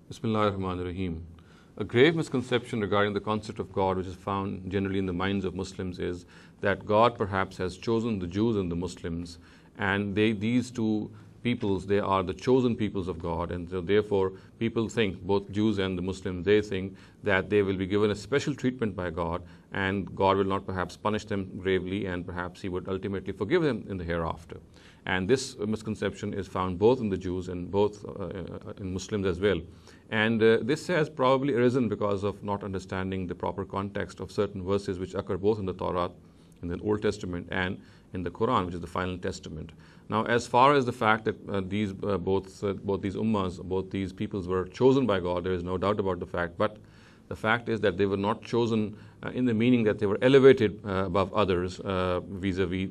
Bismillahirrahmanirrahim. A grave misconception regarding the concept of God, which is found generally in the minds of Muslims, is that God perhaps has chosen the Jews and the Muslims, and these two peoples, they are the chosen peoples of God, and so therefore people think, both Jews and the Muslims, they think that they will be given a special treatment by God, and God will not perhaps punish them gravely, and perhaps He would ultimately forgive them in the hereafter. And this misconception is found both in the Jews and both in Muslims as well. And this has probably arisen because of not understanding the proper context of certain verses which occur both in the Torah, in the Old Testament, and in the Quran, which is the final testament. Now, as far as the fact that both these ummahs, both these peoples were chosen by God, there is no doubt about the fact. But the fact is that they were not chosen in the meaning that they were elevated above others vis-a-vis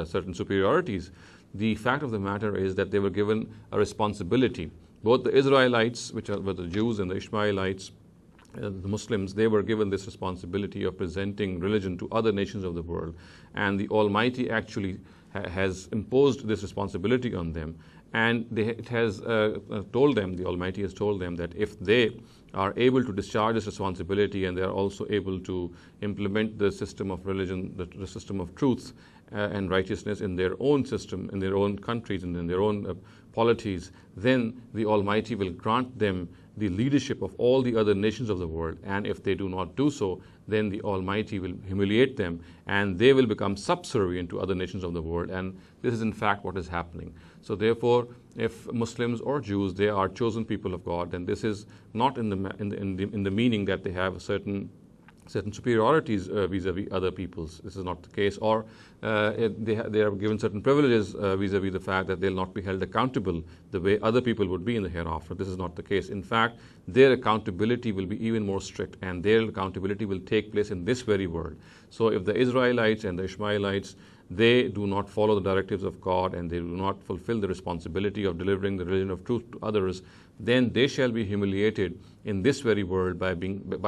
certain superiorities. The fact of the matter is that they were given a responsibility. Both the Israelites, which were the Jews, and the Ishmaelites, the Muslims, they were given this responsibility of presenting religion to other nations of the world. And the Almighty actually has imposed this responsibility on them. And it has told them, the Almighty has told them, that if they are able to discharge this responsibility and they are also able to implement the system of religion, the system of truth and righteousness in their own system, in their own countries and in their own polities, then the Almighty will grant them the leadership of all the other nations of the world. And if they do not do so, then the Almighty will humiliate them and they will become subservient to other nations of the world. And this is in fact what is happening. So therefore, if Muslims or Jews, they are chosen people of God, then this is not in the meaning that they have certain superiorities vis-a-vis other peoples. This is not the case. Or they are given certain privileges vis-a-vis the fact that they will not be held accountable the way other people would be in the hereafter. This is not the case. In fact, their accountability will be even more strict, and their accountability will take place in this very world. So if the Israelites and the Ishmaelites, they do not follow the directives of God and they do not fulfill the responsibility of delivering the religion of truth to others, then they shall be humiliated in this very world by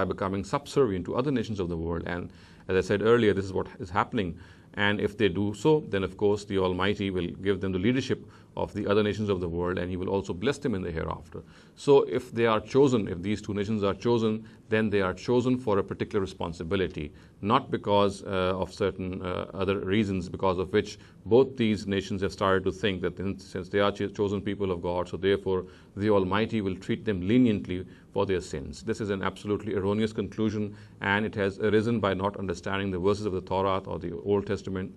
becoming subservient to other nations of the world. And as I said earlier, this is what is happening. And if they do so, then of course the Almighty will give them the leadership of the other nations of the world, and He will also bless them in the hereafter. So if they are chosen, if these two nations are chosen, then they are chosen for a particular responsibility, not because of certain other reasons, because of which both these nations have started to think that since they are chosen people of God, so therefore the Almighty will treat them leniently for their sins. This is an absolutely erroneous conclusion, and it has arisen by not understanding the verses of the Torah or the Old Testament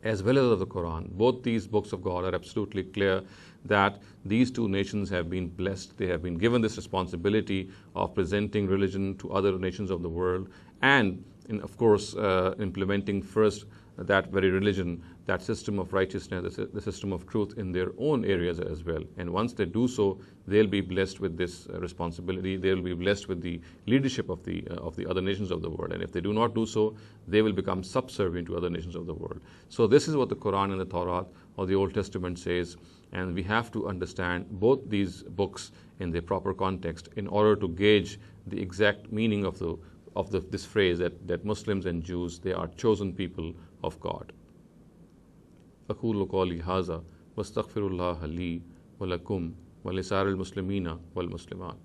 as well as of the Quran. Both these books of God are absolutely clear that these two nations have been blessed. They have been given this responsibility of presenting religion to other nations of the world, and of course implementing first that very religion, that system of righteousness, the system of truth in their own areas as well. And once they do so, they'll be blessed with this responsibility. They'll be blessed with the leadership of the other nations of the world. And if they do not do so, they will become subservient to other nations of the world. So this is what the Quran and the Torah or the Old Testament says. And we have to understand both these books in their proper context in order to gauge the exact meaning of this phrase that Muslims and Jews, they are chosen people of God. أقول قولي هذا واستغفر الله لي ولكم ولسائر المسلمين والمسلمات.